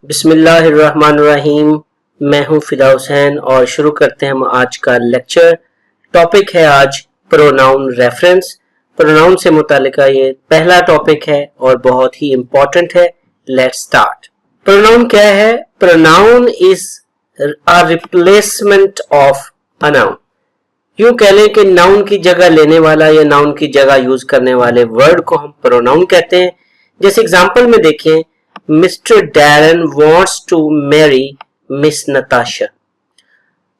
बिस्मिल्लाहिर्रहमानिर्रहीम। मैं हूं फिदा हुसैन और शुरू करते हैं हम आज का लेक्चर। टॉपिक है आज प्रोनाउन रेफरेंस। प्रोनाउन से मुतालिका ये पहला टॉपिक है और बहुत ही इंपॉर्टेंट है। Let's start. प्रोनाउन क्या है? Pronoun is a replacement of a noun. यूं कह लें कि नाउन की जगह लेने वाला या नाउन की जगह यूज करने वाले वर्ड को हम प्रोनाउन कहते हैं। जैसे एग्जांपल में देखें, Mister Darren wants to marry Miss Natasha.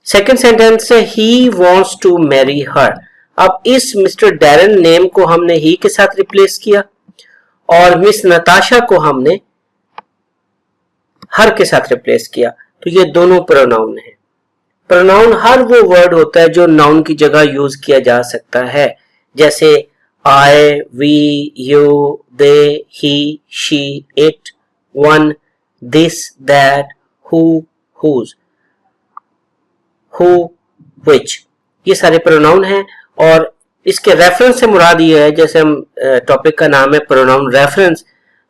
Second sentence है he wants to marry her. अब इस मिस्टर डैरन नेम को हमने ही के साथ रिप्लेस किया और मिस नताशा को हमने हर के साथ रिप्लेस किया, तो ये दोनों प्रोनाउन हैं। प्रोनाउन हर वो वर्ड होता है जो नाउन की जगह यूज किया जा सकता है, जैसे I, we, you, they, he, she, it, one, this, that, who, whose, who, which, ये सारे प्रोनाउन हैं। और इसके रेफरेंस से मुराद ये है, जैसे हम टॉपिक का नाम है प्रोनाउन रेफरेंस,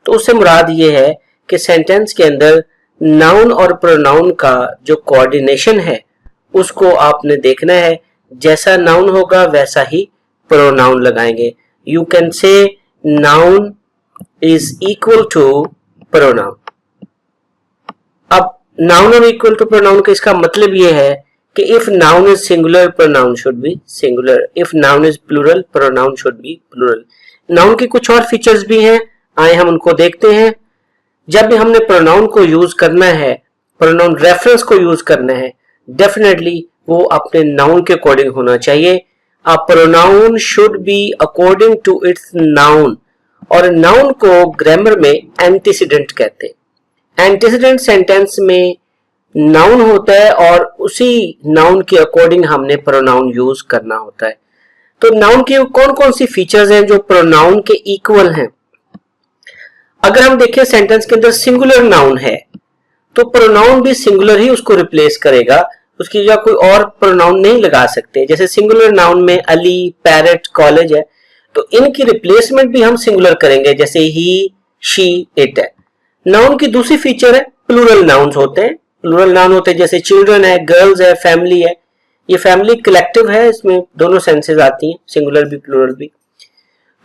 तो उससे मुराद ये है कि सेंटेंस के अंदर नाउन और प्रोनाउन का जो कोऑर्डिनेशन है उसको आपने देखना है। जैसा नाउन होगा वैसा ही प्रोनाउन लगाएंगे। You can say noun is equal to pronoun. अब नाउन और इक्वल टू प्रोनाउन का इसका मतलब ये है कि if noun is singular pronoun should be singular, if noun is plural pronoun should be plural. Noun की कुछ और फीचर्स भी हैं, आए हम उनको देखते हैं। जब भी हमने प्रोनाउन को यूज करना है, प्रोनाउन रेफरेंस को यूज करना है, डेफिनेटली वो अपने नाउन के अकॉर्डिंग होना चाहिए। A pronoun should be according to its noun, और नाउन को ग्रामर में एंटीसीडेंट कहते हैं। एंटीसीडेंट सेंटेंस में नाउन होता है और उसी नाउन के अकॉर्डिंग हमने प्रोनाउन यूज करना होता है। तो नाउन की कौन कौन सी फीचर्स हैं जो प्रोनाउन के इक्वल हैं? अगर हम देखें सेंटेंस के अंदर सिंगुलर नाउन है तो प्रोनाउन भी सिंगुलर ही उसको रिप्लेस करेगा, उसकी जगह कोई और प्रोनाउन नहीं लगा सकते। जैसे सिंगुलर नाउन में अली, पैरेट, कॉलेज है, तो इनकी रिप्लेसमेंट भी हम सिंगुलर करेंगे, जैसे ही, शी, इट है। नाउन की दूसरी फीचर है प्लूरल नाउन्स होते हैं। प्लूरल नाउन होते हैं जैसे चिल्ड्रन है, गर्ल्स है, फैमिली है। ये फैमिली कलेक्टिव है, इसमें दोनों सेंसेस आती हैं, सिंगुलर भी प्लूरल भी।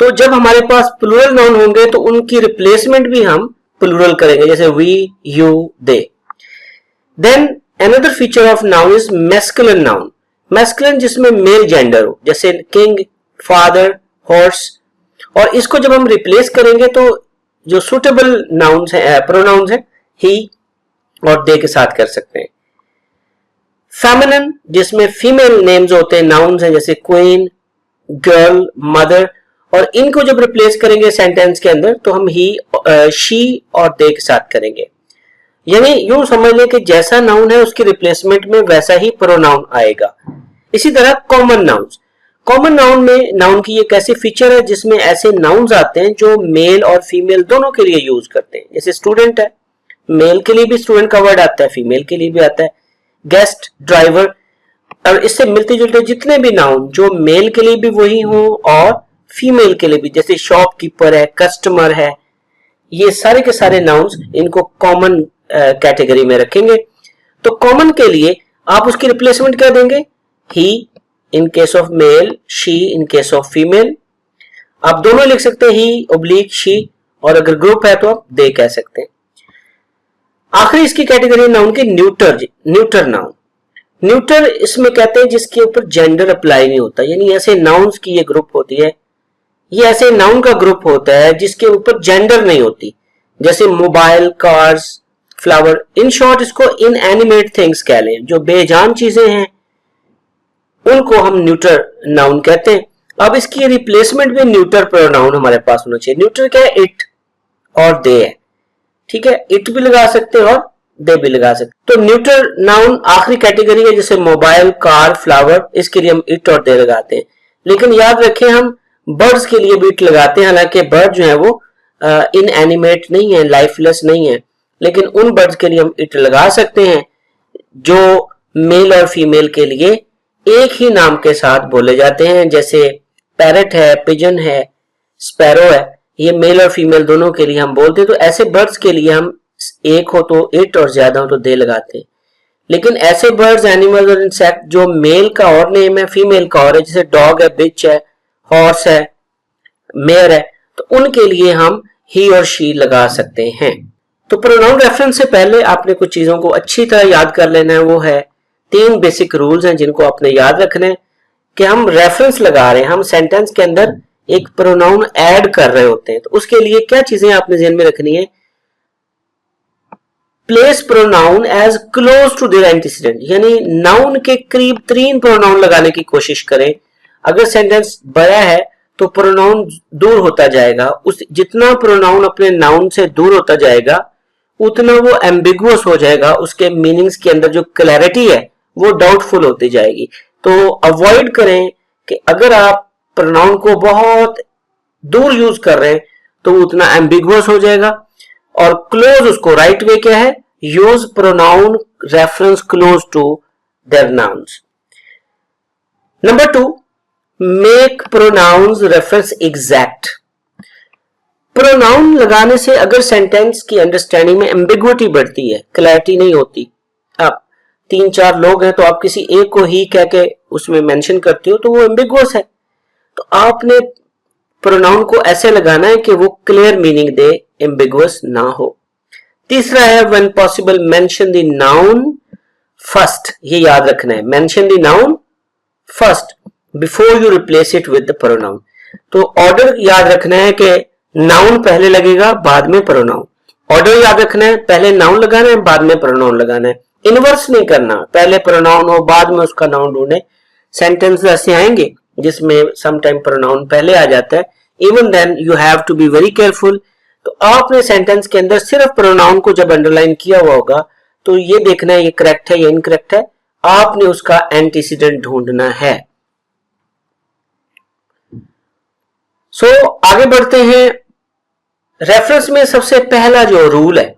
तो जब हमारे पास प्लूरल नाउन होंगे तो उनकी रिप्लेसमेंट भी हम प्लूरल करेंगे, जैसे we, you, they. Then another feature of noun is masculine noun. Masculine जिसमें मेल जेंडर हो, जैसे किंग, फादर, हॉर्स। और इसको जब हम रिप्लेस करेंगे तो जो सुटेबल नाउन्स है, प्रोनाउंस है, ही और दे के साथ कर सकते हैं। फेमिनिन जिसमें फीमेल नेम्स होते हैं, नाउन्स हैं, जैसे क्वीन, गर्ल, मदर। और इनको जब रिप्लेस करेंगे सेंटेंस के अंदर तो हम ही, शी और दे के साथ करेंगे। यानी यूं समझ लें कि जैसा नाउन है उसकी रिप्लेसमेंट में वैसा ही प्रोनाउन आएगा। इसी तरह कॉमन नाउन्स। कॉमन नाउन में नाउन की एक ऐसी फीचर है जिसमें ऐसे नाउन्स आते हैं जो मेल और फीमेल दोनों के लिए यूज करते हैं। जैसे स्टूडेंट है, मेल के लिए भी स्टूडेंट का वर्ड आता है, फीमेल के लिए भी आता है। गेस्ट, ड्राइवर, और इससे मिलते जुलते जितने भी नाउन जो मेल के लिए भी वही हो और फीमेल के लिए भी, जैसे शॉपकीपर है, कस्टमर है, ये सारे के सारे नाउन्स इनको कॉमन कैटेगरी में रखेंगे। तो कॉमन के लिए आप उसकी रिप्लेसमेंट क्या देंगे? He in case of male, she in case of female. आप दोनों लिख सकते हैं, ही ऑब्लिक शी, और अगर ग्रुप है तो आप दे कह सकते हैं। आखिरी इसकी कैटेगरी नाउन की न्यूटर नाउन। न्यूटर इसमें कहते हैं जिसके ऊपर जेंडर अप्लाई नहीं होता, यानी ऐसे नाउन्स की ये ग्रुप होती है, ये ऐसे नाउन का ग्रुप होता है जिसके ऊपर जेंडर नहीं होती, जैसे mobile, cars, flower. In short इसको इनएनिमेट थिंग्स कह लें, जो बेजान चीजें हैं उनको हम न्यूटर नाउन कहते हैं। अब इसकी रिप्लेसमेंट भी न्यूटर प्रोनाउन हमारे पास होना चाहिए। न्यूटर क्या है? इट और दे है, ठीक है। इट भी लगा सकते हैं और दे भी लगा सकते। तो न्यूटर नाउन आखिरी कैटेगरी है, जैसे मोबाइल, कार, फ्लावर, इसके लिए हम इट और दे लगाते हैं। लेकिन याद रखें हम बर्ड्स के लिए भी इट लगाते हैं, हालांकि बर्ड जो है वो इनएनिमेट नहीं है, लाइफलेस नहीं है, लेकिन उन बर्ड्स के लिए हम इट लगा सकते हैं जो मेल और फीमेल के लिए एक ही नाम के साथ बोले जाते हैं। जैसे पैरट है, पिजन है, स्पैरो है, ये मेल और फीमेल दोनों के लिए हम बोलते हैं। तो ऐसे बर्ड्स के लिए हम एक हो तो इट और ज्यादा हो तो दे लगाते हैं। लेकिन ऐसे बर्ड्स, एनिमल और इंसेक्ट जो मेल का और नेम है, फीमेल का और है, जैसे डॉग है, बिच है, हॉर्स है, मेयर है, तो उनके लिए हम ही और शी लगा सकते हैं। तो प्रोनाउन रेफरेंस से पहले आपने कुछ चीजों को अच्छी तरह याद कर लेना है। वो है 3 बेसिक रूल्स हैं जिनको आपने याद रखना है कि हम रेफरेंस लगा रहे हैं, हम सेंटेंस के अंदर एक प्रोनाउन ऐड कर रहे होते हैं। तो उसके लिए क्या चीजें आपने ध्यान में रखनी है? Place pronoun as close to their antecedent, यानी नाउन के करीब 3 प्रोनाउन लगाने की कोशिश करें। अगर सेंटेंस बड़ा है तो प्रोनाउन दूर होता जाएगा, उस जितना प्रोनाउन अपने नाउन से दूर होता जाएगा उतना वो एम्बिगुअस हो जाएगा, उसके मीनिंग्स के अंदर जो क्लैरिटी है वो डाउटफुल होती जाएगी। तो अवॉइड करें कि अगर आप प्रोनाउन को बहुत दूर यूज कर रहे हैं तो उतना एम्बिगुअस हो जाएगा। और क्लोज, उसको राइट वे क्या है? Use pronoun reference close to their nouns. Number 2, make pronouns reference exact. Pronoun लगाने से अगर सेंटेंस की अंडरस्टैंडिंग में एम्बिगुइटी बढ़ती है, क्लैरिटी नहीं होती, आप 3-4 लोग हैं तो आप किसी एक को ही कह के उसमें मेंशन करते हो तो वो एम्बिगुअस है। तो आपने प्रोनाउन को ऐसे लगाना है कि वो क्लियर मीनिंग दे, एम्बिगुअस ना हो। तीसरा है when possible mention the noun first, ये याद रखना है, mention the noun first before you replace it with the pronoun. तो ऑर्डर याद रखना है कि नाउन पहले लगेगा बाद में प्रोनाउन। ऑर्डर याद रखना है, पहले नाउन लगाना है बाद में प्रोनाउन लगाना है। इनवर्स नहीं करना, पहले प्रोनाउन हो बाद में उसका नाउन ढूंढे। सेंटेंस ऐसे आएंगे जिसमें सम टाइम प्रोनाउन पहले आ जाता है, even then you have to be very careful. तो आपने सेंटेंस के अंदर सिर्फ प्रोनाउन को जब अंडरलाइन किया हुआ होगा तो ये देखना है ये करेक्ट है या इनकरेक्ट है, आपने उसका एंटीसीडेंट ढूंढना है। आगे बढ़ते हैं। रेफरेंस में सबसे पहला जो रूल है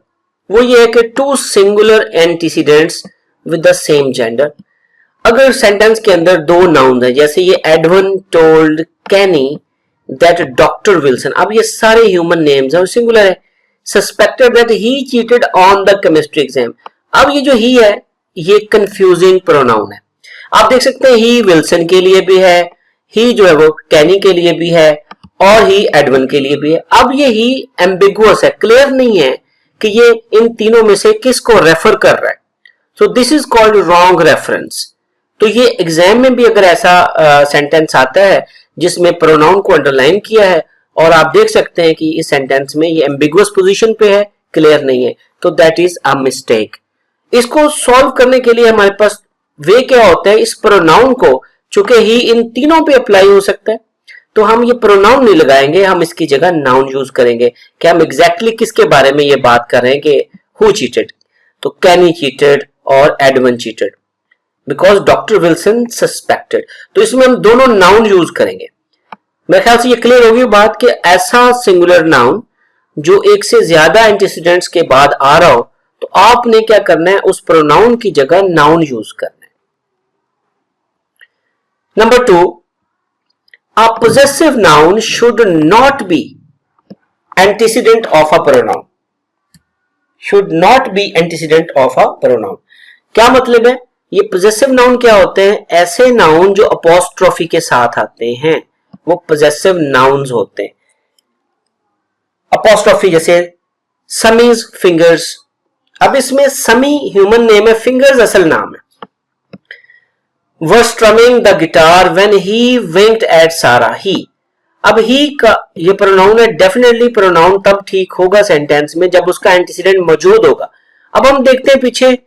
वो ये है कि 2 singular antecedents with the same gender. अगर सेंटेंस के अंदर 2 नाउन है, जैसे ये Edwin told Kenny that doctor Wilson, अब ये सारे ह्यूमन नेम्स हैं और सिंगुलर है। Suspected that he cheated on the chemistry exam, अब ये जो ही है ये कंफ्यूजिंग प्रोनाउन है। आप देख सकते हैं ही विल्सन के लिए भी है, ही जो है वो कैनी के लिए भी है और ही एडवन के लिए भी है। अब ये ही एम्बिगुअस है, क्लियर नहीं है कि ये इन तीनों में से किसको रेफर कर रहा है। So this is called wrong reference. तो ये एग्जाम में भी अगर ऐसा सेंटेंस आता है जिसमें प्रोनाउन को अंडरलाइन किया है और आप देख सकते हैं कि इस सेंटेंस में ये एम्बिगुअस पोजीशन पे है, क्लियर नहीं है, तो दैट इज अ मिस्टेक। इसको सॉल्व करने के लिए हमारे पास वे क्या होता है, इस प्रोनाउन को, चूंकि ही इन तीनों पे अप्लाई हो सकता है तो हम ये प्रोनाउन नहीं लगाएंगे, हम इसकी जगह नाउन यूज करेंगे कि हम एग्जैक्टली किसके बारे में ये बात कर रहे हैं कि हु चीटेड। तो कैनी चीटेड और Edwin cheated because doctor Wilson suspected. तो इसमें हम दोनों नाउन यूज करेंगे। मेरे ख्याल से ये क्लियर होगी बात कि ऐसा सिंगुलर नाउन जो एक से ज्यादा एंटीसीडेंट्स के बाद आ रहा हो तो आपने क्या करना है, उस प्रोनाउन की जगह नाउन यूज करना है। Number 2, a possessive noun should not be antecedent of a pronoun, should not be antecedent of a pronoun। क्या मतलब है? ये possessive noun क्या होते हैं? ऐसे नाउन जो अपॉस्ट्रोफी के साथ आते हैं वो possessive nouns होते हैं। अपॉस्ट्रोफी जैसे समीज फिंगर्स, अब इसमें समी ह्यूमन नेम है, फिंगर्स असल नाम है। was strumming the guitar when he winked at Sarah, he, अब ही का ये प्रोनाउन है, डेफिनेटली प्रोनाउन तब ठीक होगा सेंटेंस में जब उसका एंटीसीडेंट मौजूद होगा। अब हम देखते हैं पीछे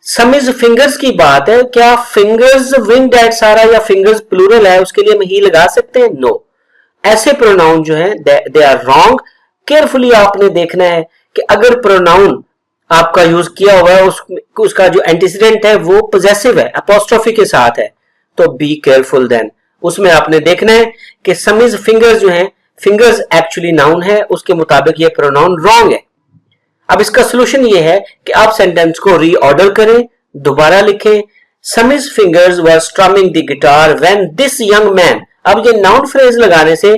समीज फिंगर्स की बात है, क्या फिंगर्स विंक्ड एट सारा या फिंगर्स प्लूरल है उसके लिए हम ही लगा सकते हैं? नो, ऐसे प्रोनाउन जो है दे आर रॉन्ग। केयरफुली आपने देखना है कि अगर प्रोनाउन आपका यूज किया हुआ है उसका जो एंटीसीडेंट है वो पोजेसिव है, अपॉस्ट्रोफी के साथ है, तो बी केयरफुल देन। उसमें आपने देखना है कि समीज फिंगर्स जो है, फिंगर्स एक्चुअली नाउन है, उसके मुताबिक ये प्रोनाउन रॉन्ग है। अब इसका सोल्यूशन ये है कि आप सेंटेंस को रीऑर्डर करें, दोबारा लिखें, समीज fingers were strumming the guitar when this young man. अब ये नाउन फ्रेज लगाने से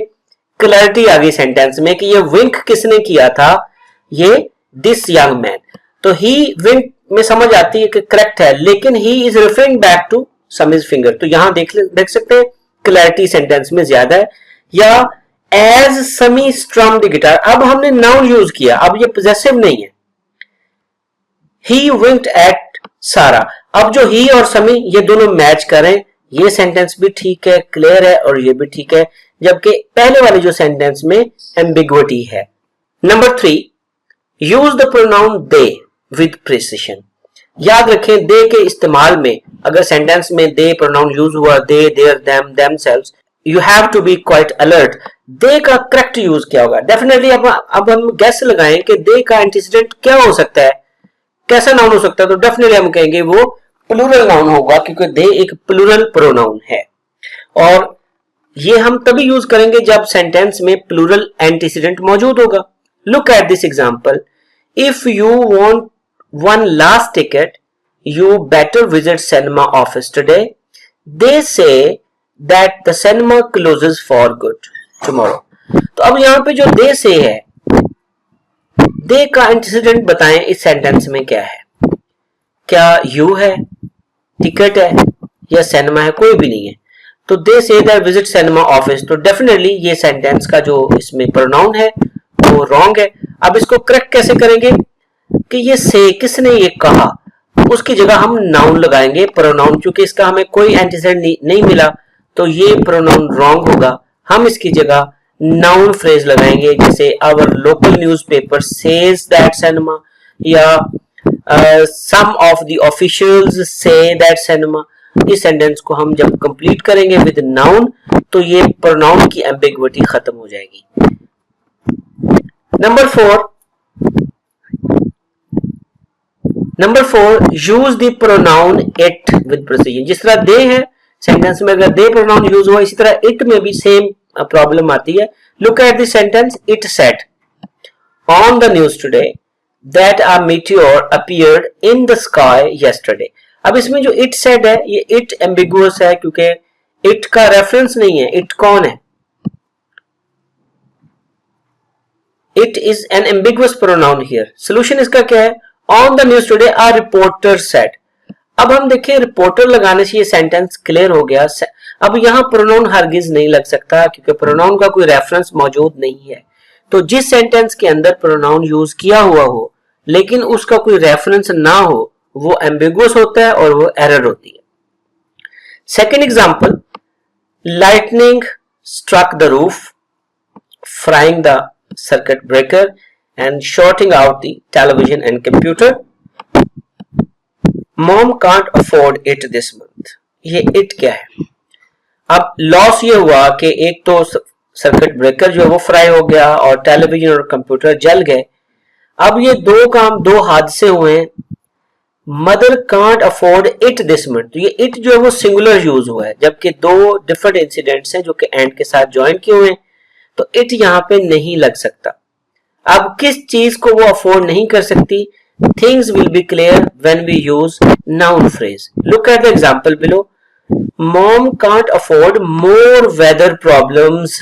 क्लैरिटी आ गई सेंटेंस में कि ये विंक किसने किया था, ये दिस यंग मैन, तो ही विंट में समझ आती है कि करेक्ट है, लेकिन he is referring back to some his finger, तो यहां देख सकते हैं क्लैरिटी सेंटेंस में ज्यादा है। या एज समी स्ट्रम द गिटार, अब हमने नाउन यूज किया, अब ये पोजेसिव नहीं है। ही विंक्ड एट सारा, अब जो ही और समी ये दोनों मैच करें, ये सेंटेंस भी ठीक है, क्लियर है, और ये भी ठीक है, जबकि पहले वाले जो सेंटेंस में एम्बिग्विटी है। Number 3, use the pronoun they with precision. याद रखें दे के इस्तेमाल में, अगर सेंटेंस में दे प्रोनाउन यूज हुआ, they, their, them, themselves, you have to be quite alert. They का करेक्ट यूज क्या होगा? डेफिनेटली अब हम गैस लगाएं कि दे का एंटीसीडेंट क्या हो सकता है, कैसा नाउन हो सकता है, तो डेफिनेटली हम कहेंगे वो प्लूरल नाउन होगा, क्योंकि दे एक प्लूरल प्रोनाउन है। और ये हम तभी यूज करेंगे जब सेंटेंस में प्लूरल एंटीसीडेंट मौजूद होगा। Look at this example, if you want one last ticket you better visit cinema office today. They say that the cinema closes for good tomorrow. तो अब यहां पे जो they say है, they का एंटीसीडेंट बताएं इस सेंटेंस में क्या है? क्या you है, टिकट है, या सिनेमा है? कोई भी नहीं है। तो they say that visit cinema office, तो डेफिनेटली ये सेंटेंस का जो इसमें प्रोनाउन है वो रॉन्ग है। अब इसको करेक्ट कैसे करेंगे कि ये से किसने ये कहा, उसकी जगह हम नाउन लगाएंगे, प्रोनाउन, क्योंकि इसका हमें कोई एंटीसीडेंट नहीं मिला, तो ये प्रोनाउन रॉन्ग होगा। हम इसकी जगह नाउन फ्रेज लगाएंगे, जैसे our local newspaper says that cinema, या some of the officials say that cinema. इस सेंटेंस को हम जब कंप्लीट करेंगे विद नाउन, तो ये प्रोनाउन की एम्बिग्विटी खत्म हो जाएगी। Number 4, use the pronoun it with precision. जिस तरह दे है सेंटेंस में, अगर दे प्रोनाउन यूज हुआ, इसी तरह इट में भी सेम प्रॉब्लम आती है। Look at the sentence, it said on the news today that a meteor appeared in the sky yesterday. अब इसमें जो इट सेड है, ये इट एम्बिगुअस है, क्योंकि इट का रेफरेंस नहीं है। इट कौन है? It is an ambiguous pronoun here. Solution इसका क्या है? On the news today a reporter said. अब हम देखें, रिपोर्टर लगाने से ये सेंटेंस क्लियर हो गया। अब यहां प्रोनाउन हरगिज नहीं लग सकता, क्योंकि प्रोनाउन का कोई रेफरेंस मौजूद नहीं है। तो जिस सेंटेंस के अंदर प्रोनाउन यूज किया हुआ हो लेकिन उसका कोई रेफरेंस ना हो, वो एम्बिगुअस होता है और वो एरर होती है। Second example, lightning struck the roof, frying the circuit breaker and shorting out the television and computer. Mom can't afford it this month. ये it क्या है? अब लॉस ये हुआ कि एक तो सर्किट ब्रेकर जो है वो फ्राई हो गया और टेलीविजन और कंप्यूटर जल गए। अब ये दो हादसे हुए हैं। Mother can't afford it this month, तो ये इट जो है वो सिंगुलर यूज हुआ है, जबकि दो डिफरेंट इंसिडेंट्स हैं जो कि एंड के साथ ज्वाइन किए हुए हैं, तो इट यहां पे नहीं लग सकता। अब किस चीज को वो अफोर्ड नहीं कर सकती? Things will be clear when we use noun phrase. Look at the example below, mom can't afford more weather problems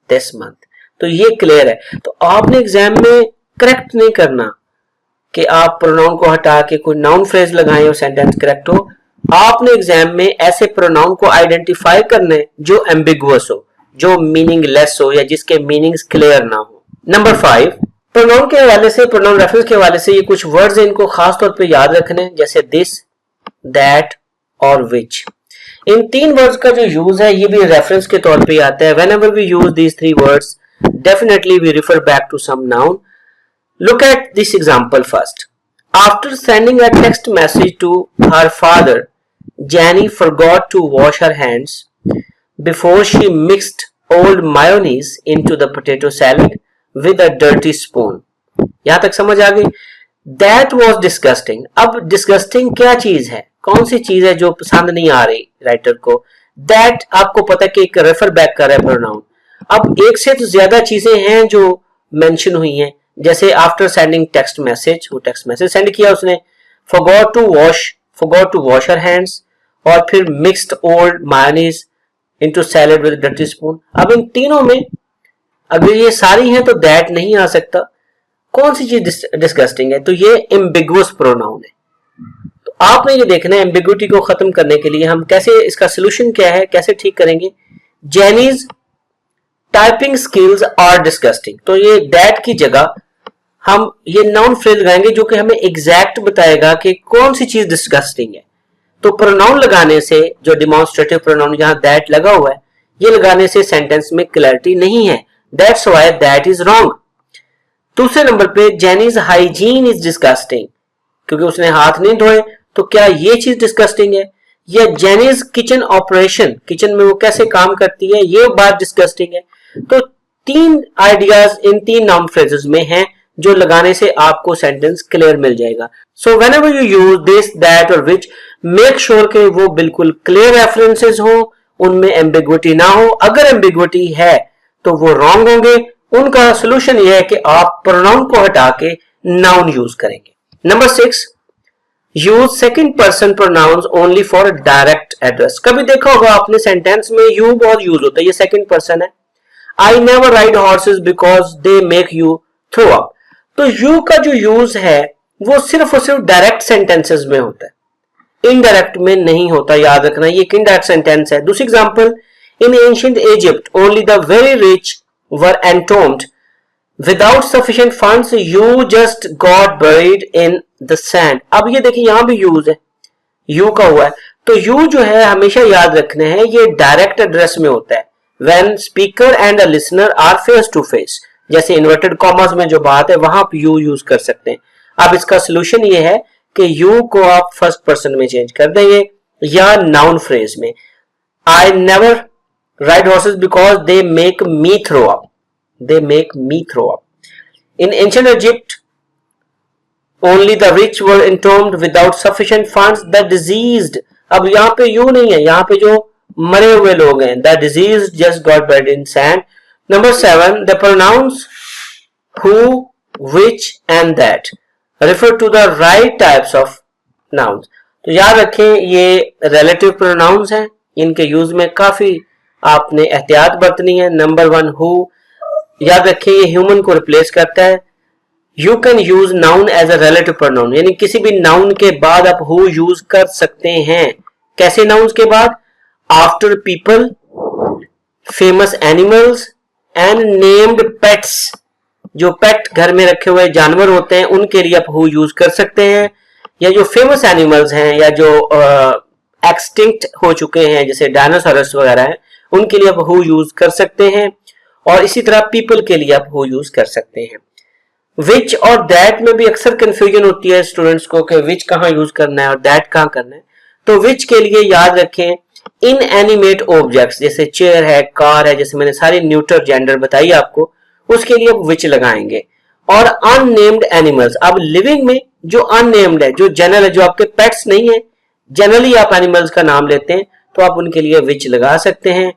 this month. तो ये क्लियर है। तो आपने एग्जाम में करेक्ट नहीं करना कि आप प्रोनाउन को हटा के कोई नाउन फ्रेज लगाएं और सेंटेंस करेक्ट हो। आपने एग्जाम में ऐसे प्रोनाउन को आइडेंटिफाई करना है जो एम्बिगुअस हो, जो मीनिंगलेस हो, या जिसके मीनिंग्स क्लियर ना हो। नंबर 5, प्रोनाउन के हवाले से, प्रोनाउन रेफरेंस के हवाले से ये कुछ वर्ड्स हैं, इनको खास तौर पे याद रखने, जैसे दिस, दैट और विच। इन 3 वर्ड्स का जो यूज है ये भी रेफरेंस के तौर पे आता है। Whenever we use these 3 words, definitely we refer back to some noun. Look at this example first. After sending a text message to her father, Jenny forgot to wash her hands before she mixed old mayonnaise into the potato salad with a dirty spoon. यहां तक समझ आ गई? That was disgusting. अब disgusting क्या चीज है? कौन सी चीज है जो पसंद नहीं आ रही राइटर को? That आपको पता है कि एक रेफर बैक कर रहा है प्रोनाउन। अब एक से तो ज्यादा चीजें हैं जो मेंशन हुई हैं, जैसे आफ्टर सेंडिंग टेक्स्ट मैसेज, वो टेक्स्ट मैसेज सेंड किया उसने, forgot to wash her hands, और फिर mixed old mayonnaise into salad with a dirty spoon। अब इन तीनों में अगर ये सारी हैं तो दैट नहीं आ सकता, कौन सी चीज डिस्गस्टिंग है? तो ये एम्बिगुअस प्रोनाउन है। तो आपने ये देखना है एम्बिगुइटी को खत्म करने के लिए हम कैसे, इसका सोल्यूशन क्या है, कैसे ठीक करेंगे। जेनीज टाइपिंग स्किल्स आर डिस्गस्टिंग, तो ये दैट की जगह हम ये नाउन फ्रेज लगाएंगे जो कि हमें एग्जैक्ट बताएगा कि कौन सी चीज डिस्गस्टिंग है। तो प्रोनाउन लगाने से, जो डिमॉन्स्ट्रेटिव प्रोनाउन जहां दैट लगा हुआ है, ये लगाने से सेंटेंस में क्लैरिटी नहीं है, that's why that is wrong. दूसरे नंबर पे जेनीज हाइजीन इज डिस्गस्टिंग, क्योंकि उसने हाथ नहीं धोए, तो क्या ये चीज डिस्गस्टिंग है? या जेनीज किचन ऑपरेशन, किचन में वो कैसे काम करती है, ये बात डिस्गस्टिंग है। तो तीन आइडियाज इन तीन नाउन फ्रेजेस में हैं जो लगाने से आपको सेंटेंस क्लियर मिल जाएगा। So whenever you use this, that और विच, मेक श्योर के वो बिल्कुल क्लियर रेफरेंसेस हो, उनमें एम्बिगुइटी ना हो। अगर एम्बिगुइटी है तो वो रॉन्ग होंगे। उनका सोल्यूशन ये है कि आप प्रोनाउन को हटा के नाउन यूज करेंगे। Number 6, use second person pronouns only for direct address. कभी देखा होगा आपने सेंटेंस में यू बहुत यूज होता है, ये सेकंड पर्सन है। I never ride horses because they make you throw up. तो यू का जो यूज है वो सिर्फ और सिर्फ डायरेक्ट सेंटेंसेस में होता है, इनडायरेक्ट में नहीं होता, याद रखना। ये एक इनडायरेक्ट सेंटेंस है। दूसरी example, in ancient Egypt only the very rich were entombed without sufficient funds, you just got buried in the sand. अब ये देखिए यहां भी यूज है, यू का हुआ है। तो यू जो है हमेशा याद रखना है, ये डायरेक्ट एड्रेस में होता है। When speaker and a listener are face to face, जैसे इन्वर्टेड कॉमास में जो बात है वहां आप यू यूज कर सकते हैं। अब इसका सोल्यूशन ये है कि यू को आप फर्स्ट पर्सन में चेंज कर देंगे या नाउन फ्रेज में। I never ride horses because they make me throw up, they make me throw up. In ancient Egypt only the rich were entombed without sufficient funds, the deceased. अब यहां पे you नहीं है, यहां पे जो मरे हुए लोग हैं, the diseased just got buried in sand. Number 7, the pronouns who, which and that refer to the right types of nouns. तो याद रखें ये relative pronouns हैं, इनके यूज में काफी आपने एहतियात बरतनी है। नंबर 1 who, याद रखें ये ह्यूमन को रिप्लेस करता है। You can use noun as a relative pronoun, यानी किसी भी नाउन के बाद आप who यूज कर सकते हैं। कैसे नाउन्स के बाद? After people, famous animals and named pets, जो पेट घर में रखे हुए जानवर होते हैं उनके लिए आप हु यूज कर सकते हैं। या जो फेमस एनिमल्स हैं या जो एक्सटिंक्ट हो चुके हैं जैसे डायनासोरस वगैरह हैं, उनके लिए आप हु यूज कर सकते हैं। और इसी तरह पीपल के लिए आप हु यूज कर सकते हैं। विच और दैट में भी अक्सर कंफ्यूजन होती है स्टूडेंट्स को कि विच कहाँ यूज करना है और दैट कहाँ करना है। तो विच के लिए याद रखें इनएनिमेट ऑब्जेक्ट्स जैसे चेयर है, कार है, जैसे मैंने सारी न्यूटर जेंडर बताई आपको, उसके लिए आप विच लगाएंगे। और अननेम्ड एनिमल्स, अब लिविंग में जो अननेम्ड है, जो जनरल है, जो आपके पेट्स नहीं है, जनरली आप एनिमल्स का नाम लेते हैं तो आप उनके लिए विच लगा सकते हैं।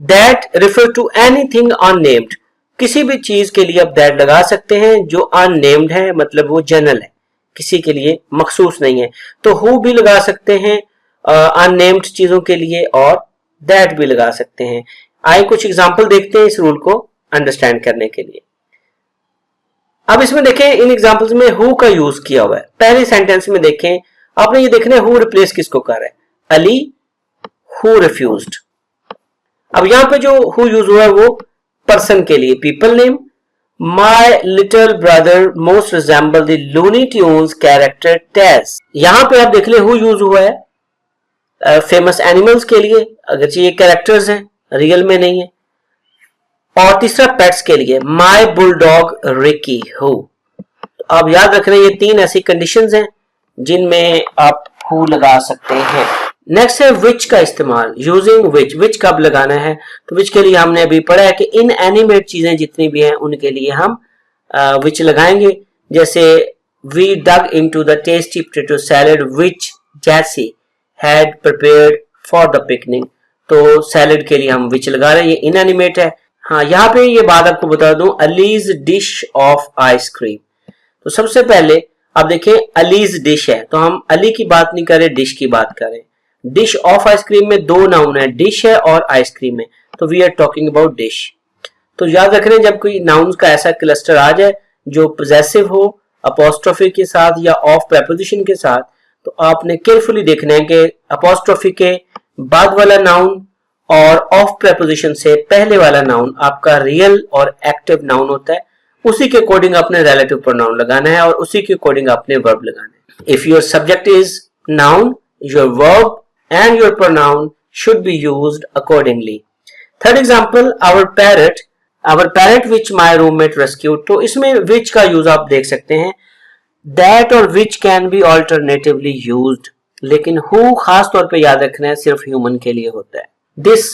That refer to anything unnamed, किसी भी चीज के लिए आप दैट लगा सकते हैं जो अननेम्ड है, मतलब वो जनरल है, किसी के लिए मखसूस नहीं है। तो हु भी लगा सकते हैं अननेम्ड चीजों के लिए और दैट भी लगा सकते हैं। आइए कुछ एग्जांपल देखते हैं इस रूल को अंडरस्टैंड करने के लिए। अब इसमें देखें इन एग्जांपल्स में हु का यूज किया हुआ है। पहले सेंटेंस में देखें, आपने ये देखना है हु रिप्लेस किसको कर रहा है, अली हु रिफ्यूज्ड। अब यहां पे जो हु यूज हुआ है वो पर्सन के लिए, people name, my little brother most resemble the Looney Tunes character Taz. यहां पे आप देख ले हु यूज हुआ है फेमस एनिमल्स के लिए, अगर ये कैरेक्टर्स हैं, रियल में नहीं है। और तीसरा पेट्स के लिए, माई बुलडॉग रिकी हु। अब याद रखना ये तीन ऐसी कंडीशंस हैं जिनमें आप हु लगा सकते हैं। नेक्स्ट है विच का इस्तेमाल, यूजिंग विच। विच कब लगाना है? तो विच के लिए हमने अभी पढ़ा है कि इन एनिमेट चीजें जितनी भी हैं उनके लिए हम विच लगाएंगे। जैसे we dug into the tasty potato salad which Jessie had prepared for the picnic, तो सैलेड के लिए हम विच लगा रहे हैं, ये इनएनिमेट है। हाँ, यहाँ पे ये बात आपको बता दूं, अलीज डिश ऑफ आइसक्रीम। तो सबसे पहले आप देखें अलीज डिश है, तो हम अली की बात नहीं कर रहे, डिश की बात कर रहे हैं। डिश ऑफ आइसक्रीम में दो नाउन है, डिश है और आइसक्रीम है, तो we are talking about dish. तो याद रख रहे हैं जब कोई नाउन्स का ऐसा क्लस्टर आ जाए जो possessive हो apostrophe के साथ या of preposition के साथ, तो आपने केयरफुली देखना है कि apostrophe के बाद वाला नाउन और ऑफ प्रेपोजिशन से पहले वाला नाउन आपका रियल और एक्टिव नाउन होता है, उसी के अकॉर्डिंग आपने रिलेटिव प्रोनाउन लगाना है और उसी के अकॉर्डिंग आपने वर्ब लगाना है। If your subject is noun, your verb and your pronoun should be used accordingly. Third example, our parrot which my roommate rescued. तो इसमें विच का यूज आप देख सकते हैं। दैट और which can be alternatively used, लेकिन हु खास तौर पे याद रखना है सिर्फ ह्यूमन के लिए होता है। This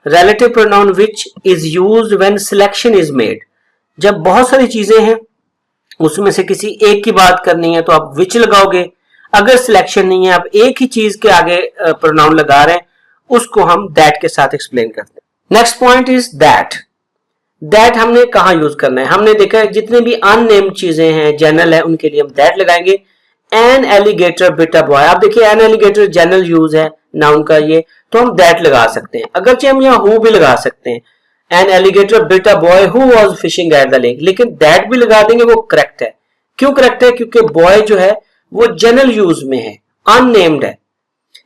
relative pronoun which is used when selection is made. जब बहुत सारी चीजें हैं उसमें से किसी एक की बात करनी है तो आप which लगाओगे। अगर सिलेक्शन नहीं है, आप एक ही चीज के आगे प्रोनाउन लगा रहे हैं, उसको हम that के साथ एक्सप्लेन करते हैं। Next point is that. that हमने कहाँ यूज करना है? हमने देखा है जितने भी अननेम्ड चीजें हैं, जनरल है, उनके लिए हम that लगाएंगे। An alligator bit a boy, आप देखिए एन एलिगेटर जनरल यूज है नाउन का ये, तो हम दैट लगा सकते हैं। अगरचे हम यहाँ हु भी लगा सकते हैं। An alligator bit a boy who was fishing at the lake, लेकिन दैट भी लगा देंगे, वो करेक्ट है। क्यों करेक्ट है? क्योंकि बॉय जो है वो जनरल यूज में है, अननेम्ड है।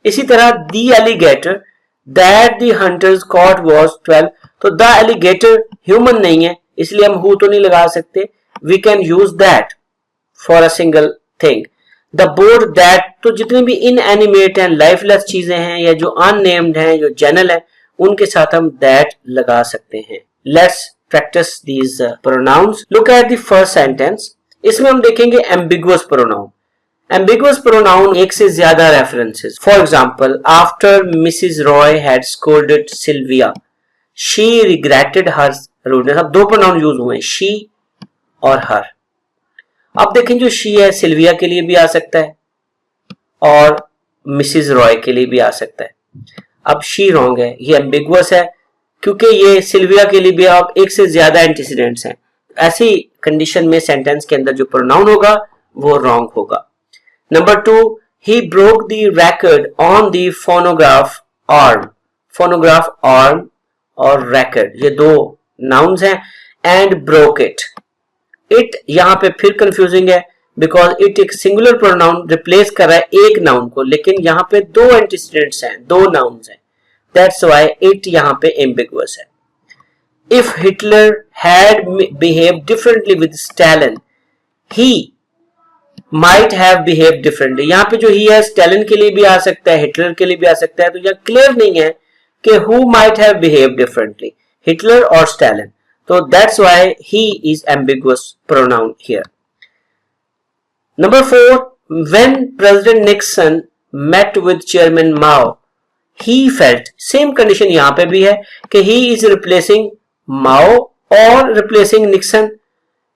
इसी तरह the alligator that the hunters caught was 12, तो द एलिगेटर ह्यूमन नहीं है, इसलिए हम हु तो नहीं लगा सकते। We can use that for a single thing. The board that, तो जितनी भी इनएनिमेट एंड लाइफलेस चीजें हैं या जो अननेम्ड हैं, जो जनरल है, उनके साथ हम दैट लगा सकते हैं। Let's practice these pronouns. Look at the first sentence. इसमें हम देखेंगे एम्बिगुअस प्रोनाउन। एम्बिगुअस प्रोनाउन एक से ज्यादा references. For example, after Mrs Roy had scolded Sylvia, she regretted her rudeness. अब दो प्रोनाउन यूज हुए, शी और हर। अब देखें जो शी है सिल्विया के लिए भी आ सकता है और मिसिस रॉय के लिए भी आ सकता है। अब शी रॉन्ग है, ये एम्बिगुअस है क्योंकि ये सिल्विया के लिए भी आप एक से ज्यादा एंटीसीडेंट्स हैं। ऐसी कंडीशन में सेंटेंस के अंदर जो प्रोनाउन होगा वो रॉन्ग होगा। Number 2, he broke the record on the phonograph arm. Phonograph arm और रिकॉर्ड ये दो नाउन्स हैं। एंड ब्रोक इट, इट यहां पे फिर कंफ्यूजिंग है बिकॉज इट एक सिंगुलर प्रोनाउन रिप्लेस कर रहा है एक नाउन को, लेकिन यहां पे दो एंटीसीडेंट्स हैं, दो नाउन्स हैं, दैट्स व्हाई इट यहां पे एम्बिगुअस है। If Hitler had behaved differently with Stalin, he might have behaved differently. यहां पे जो ही है स्टालिन के लिए भी आ सकता है, हिटलर के लिए भी आ सकता है, तो यह क्लियर नहीं है कि who might have behaved differently, Hitler और Stalin. So that's why he is ambiguous pronoun here. Number 4, when President Nixon met with Chairman Mao, he felt, same condition यहाँ पे भी है कि he is replacing Mao और replacing Nixon.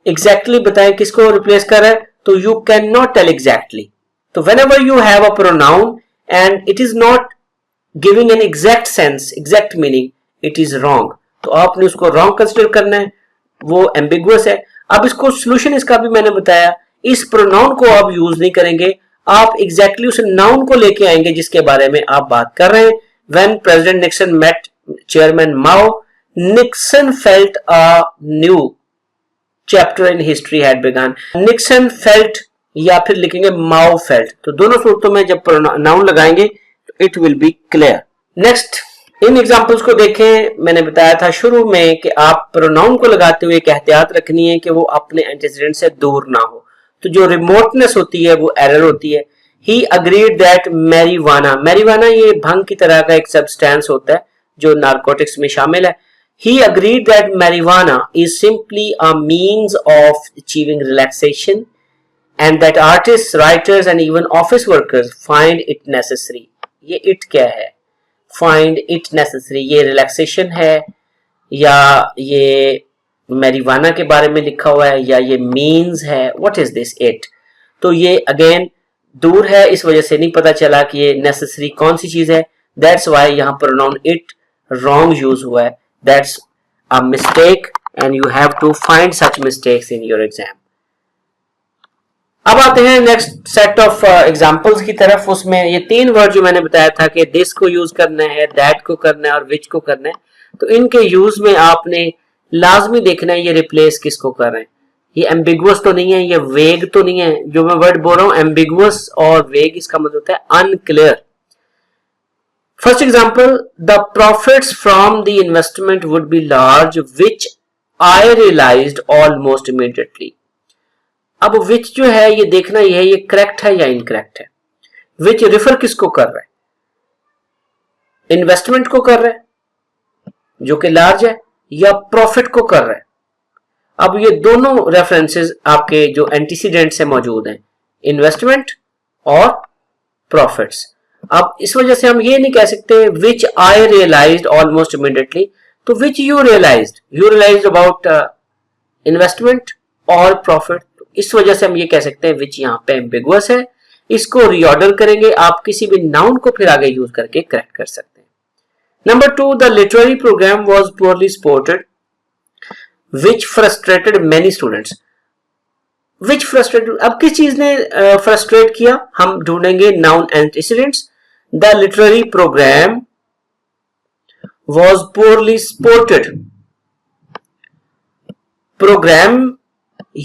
Exactly बताएं किसको replace कर रहा है, तो you cannot tell exactly. तो whenever you have a pronoun and it is not giving an exact sense, exact meaning, it is wrong. तो आपने उसको रॉन्ग कंसिडर करना है, वो एम्बिगुअस है। अब इसको सोल्यूशन इसका भी मैंने बताया, इस प्रोनाउन को आप यूज नहीं करेंगे, आप एग्जैक्टली उस नाउन को लेके आएंगे जिसके बारे में आप बात कर रहे हैं। When President Nixon met Chairman Mao, Nixon felt a new chapter in history had begun. Nixon felt या फिर लिखेंगे माओ फेल्ट, तो दोनों सूरतों में जब नाउन लगाएंगे तो it will be clear. Next, in examples को देखें। मैंने बताया था शुरू में कि आप प्रोनाउन को लगाते हुए एक एहतियात रखनी है कि वो अपने एंटीसीडेंट से दूर ना हो, तो जो रिमोटनेस होती है वो एरर होती है। He agreed that marijuana, marijuana ये भंग की तरह का एक सब्सटेंस होता है जो नारकोटिक्स में शामिल है। He agreed that marijuana is simply a means of achieving relaxation and that artist, writers and even office workers find it necessary. ये इट क्या है? फाइंड इट नेसेसरी, ये रिलैक्सेशन है या ये मैरिवाना के बारे में लिखा हुआ है या ये मीन्स है? What is this it? तो ये अगेन दूर है, इस वजह से नहीं पता चला कि ये नेसेसरी कौन सी चीज है। दैट्स व्हाई यहाँ प्रोनाउन इट रॉन्ग यूज हुआ है। That's a mistake and you have to find such mistakes in your exam. अब आते हैं नेक्स्ट सेट ऑफ एग्जांपल्स की तरफ। उसमें ये तीन वर्ड जो मैंने बताया था कि दिस को यूज करना है, दैट को करना है और विच को करना है, तो इनके यूज में आपने लाजमी देखना है ये रिप्लेस किसको कर रहे हैं। ये एम्बिगुअस तो नहीं है, ये वेग तो नहीं है। जो मैं वर्ड बोल रहा हूं एम्बिगुअस और वेग, इसका मतलब होता है unclear. First example, the profits from the investment would be large which I realized almost immediately. अब विच जो है ये देखना ये है ये करेक्ट है या इनकरेक्ट है। विच रिफर किसको कर रहा है? इन्वेस्टमेंट को कर रहा है जो कि लार्ज है, या प्रॉफिट को कर रहा है? अब ये दोनों रेफरेंसेस आपके जो एंटीसीडेंट से मौजूद हैं, इन्वेस्टमेंट और प्रॉफिट्स। अब इस वजह से हम ये नहीं कह सकते which I realized almost immediately, तो which you realized about investment और प्रॉफिट। इस वजह से हम ये कह सकते हैं विच यहाँ पे एम्बिगुअस है। इसको रीऑर्डर करेंगे, आप किसी भी नाउन को फिर आगे यूज करके करेक्ट कर सकते हैं। Number 2, the literary program was poorly supported which frustrated many students। which frustrated, अब किस चीज ने फ्रस्ट्रेट किया? हम ढूंढेंगे noun antecedents. The literary program was poorly supported। Program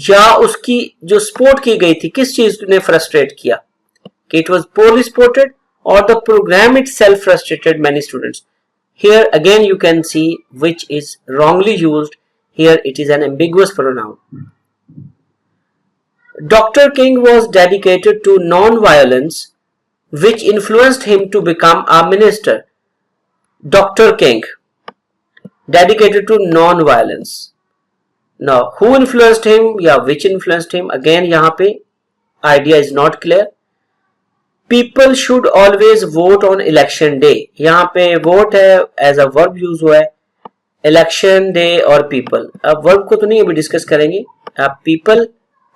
या उसकी जो सपोर्ट की गई थी, किस चीज ने फ्रस्ट्रेट किया? कि it was poorly supported or the program itself frustrated many students। Here again you can see which is wrongly used. Here it is an ambiguous pronoun. Dr. King was dedicated to non-violence, which influenced him to become a minister। Dr. King dedicated to non-violence। Now, who influenced him या which influenced him? Again, यहाँ पे idea is not clear. People should always vote on election day। यहाँ पे vote है as a verb use हुआ है, election day और people. अब वर्ब को तो नहीं अभी डिस्कस करेंगे, अब पीपल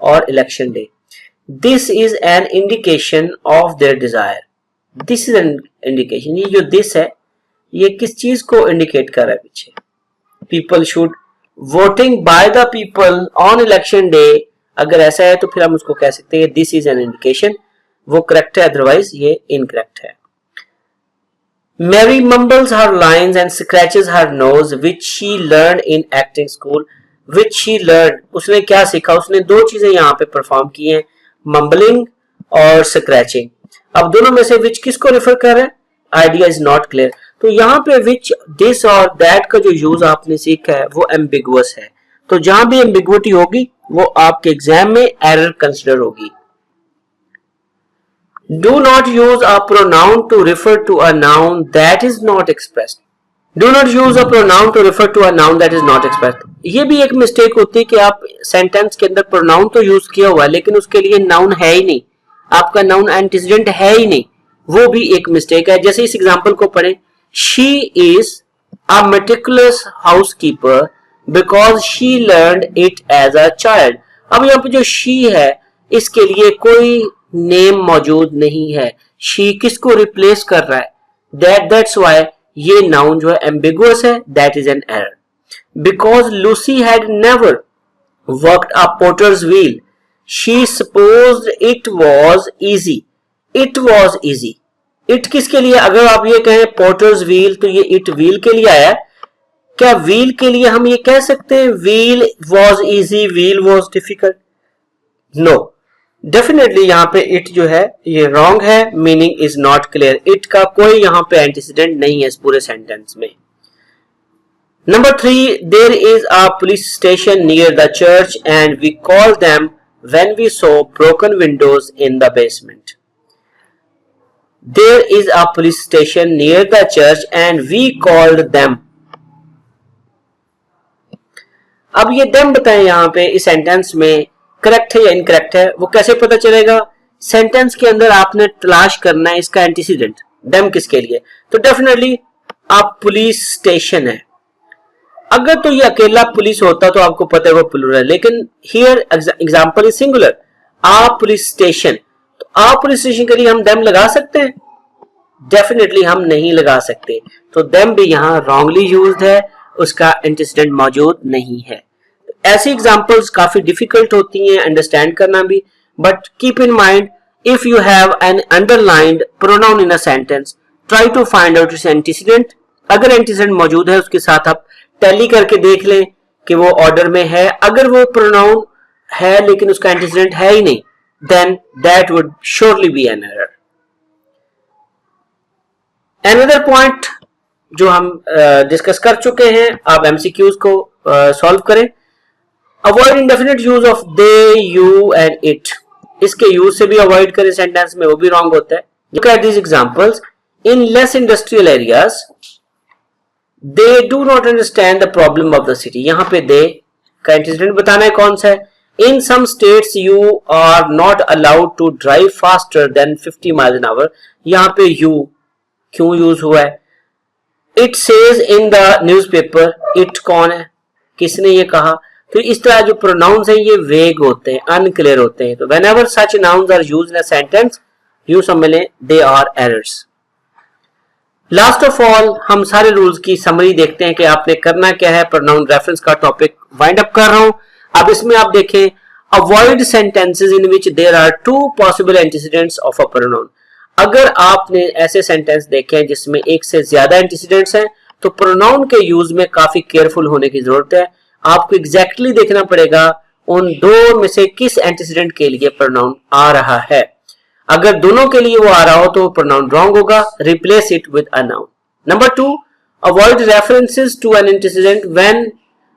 और election day. This is an indication of their Dzire. This is an indication, ये जो दिस है ये किस चीज को इंडिकेट कर रहा है पीछे? People should voting by the people on election day. अगर ऐसा है तो फिर हम उसको कह सकते हैं दिस इज एन इंडिकेशन, वो करेक्ट है, अदरवाइज ये इनकरेक्ट है। Mary mumbles her lines and scratches her nose, which she learned in acting school। Which she learned, उसने क्या सीखा? उसने दो चीजें यहाँ पे परफॉर्म की हैं, mumbling और scratching। अब दोनों में से which किसको रेफर कर रहा है? Idea is not clear. तो यहाँ पे which, this और that का जो यूज आपने सीखा है वो एम्बिगुअस है। तो जहां भी एम्बिगुइटी होगी वो आपके एग्जाम में एरर कंसिडर होगी। Do not use a pronoun to refer to a noun that is not expressed। Do not use a pronoun to refer to a noun that is not expressed। ये भी एक mistake होती है कि आप sentence के अंदर प्रोनाउन तो यूज किया हुआ है लेकिन उसके लिए नाउन है ही नहीं, आपका नाउन एंटीसीडेंट है ही नहीं, वो भी एक मिस्टेक है। जैसे इस एग्जांपल को पढ़ें, she is a meticulous housekeeper because she learned it as a child. अब यहाँ पे जो शी है इसके लिए कोई नेम मौजूद नहीं है, शी किसको रिप्लेस कर रहा है? दैट्स व्हाई ये नाउन जो है एम्बिगुअस है, that is an error. Because Lucy had never worked a potters wheel, she supposed it was easy. It was easy, it किसके लिए? अगर आप ये कहें पोटर्स व्हील तो ये इट व्हील के लिए आया। क्या व्हील के लिए हम ये कह सकते हैं wheel was easy, wheel was difficult? No, definitely यहाँ पे इट जो है ये रॉन्ग है, meaning is not clear. It का कोई यहाँ पे एंटीसीडेंट नहीं है इस पूरे सेंटेंस में। Number 3, there is a police station near the church and we call them when we saw broken windows in the basement. There is a police station near the church and we called them. अब ये them बताएं यहाँ पे इस sentence में correct है या incorrect है, वो कैसे पता चलेगा? सेंटेंस के अंदर आपने तलाश करना है इसका एंटीसीडेंट, देम किसके लिए? तो डेफिनेटली आप पुलिस स्टेशन है। अगर तो ये अकेला पुलिस होता तो आपको पता है वो प्लूरल है, लेकिन here example is singular, a police station. तो आ पुलिस स्टेशन के लिए हम देम लगा सकते हैं? डेफिनेटली हम नहीं लगा सकते। तो देम भी यहाँ रॉन्गली यूज्ड है, उसका एंटीसीडेंट मौजूद नहीं है। ऐसी एग्जांपल्स काफी डिफिकल्ट होती हैं अंडरस्टैंड करना भी, but keep in mind if you have an underlined pronoun in a sentence, try to find out its antecedent. अगर एंटीसीडेंट मौजूद है उसके साथ आप टैली करके देख लें कि वो ऑर्डर में है। अगर वो प्रोनाउन है लेकिन उसका एंटीसीडेंट है ही नहीं, then that would surely be an error. Another point जो हम डिस्कस कर चुके हैं, आप एमसीक्यूज को सॉल्व करें. Avoid indefinite use of they, you and it. इसके यूज से भी अवॉइड करें सेंटेंस में, वो भी रॉन्ग होता है. Look at these examples. In less industrial areas, they do not understand the problem of the city. यहाँ पे they का एंटीसीडेंट बताना है कौन सा है. In some states you are not allowed to drive faster than 50 miles an hour. यहाँ पे you क्यों यूज हुआ है. It says in the newspaper. It कौन है, किसने ये कहा. फिर इस तरह जो प्रोनाउंस हैं ये वेग होते हैं, अनक्लियर होते हैं. तो whenever such nouns are used in a sentence, you समझ लें they are errors. Last of all हम सारे रूल्स की समरी देखते हैं कि आपने करना क्या है. प्रोनाउन रेफरेंस का टॉपिक वाइंड अप कर रहा हूं. अब इसमें आप देखें, avoid sentences in which there are two possible antecedents of a pronoun. अगर आपने ऐसे सेंटेंस देखे हैं जिसमें एक से ज्यादा एंटीसीडेंट्स हैं तो प्रोनाउन के यूज में काफी केयरफुल होने की जरूरत है. आपको एग्जैक्टली देखना पड़ेगा उन दो में से किस एंटीसीडेंट के लिए प्रोनाउन आ रहा है. अगर दोनों के लिए वो आ रहा हो तो प्रोनाउन रॉन्ग होगा. Replace it with a noun. Number 2, avoid references to an antecedent when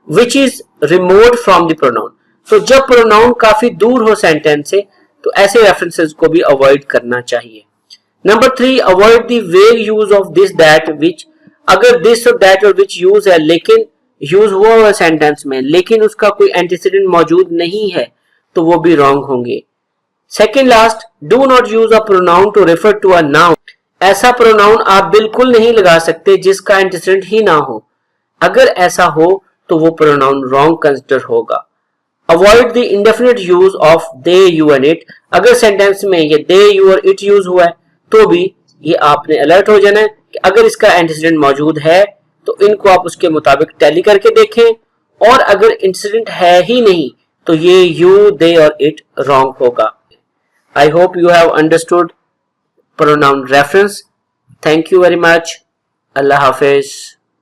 which is remote from the pronoun. तो जब प्रोनाउन काफी दूर हो सेंटेंस से तो ऐसे रेफरेंसेस को भी अवॉइड करना चाहिए. नंबर 3, अवॉइड द वेग use of this that which. अगर दिस और दैट और विच यूज है लेकिन यूज हुआ सेंटेंस में लेकिन उसका कोई एंटीसीडेंट मौजूद नहीं है तो वो भी रॉन्ग होंगे. Second last, do not use a pronoun to refer to a noun. ऐसा प्रोनाउन आप बिल्कुल नहीं लगा सकते जिसका एंटीसीडेंट ही ना हो. अगर ऐसा हो तो वो प्रोनाउन रॉन्ग कंसिडर होगा. Avoid the indefinite use of they, you and it. अगर सेंटेंस में ये दे, यू और इट यूज हुआ है तो भी ये आपने अलर्ट हो जाना है कि अगर इसका एंटीसीडेंट मौजूद है तो इनको आप उसके मुताबिक टैली करके देखें, और अगर इंसिडेंट है ही नहीं तो ये यू, दे और इट रॉन्ग होगा. I hope you have understood pronoun reference. Thank you very much. Allah Hafiz.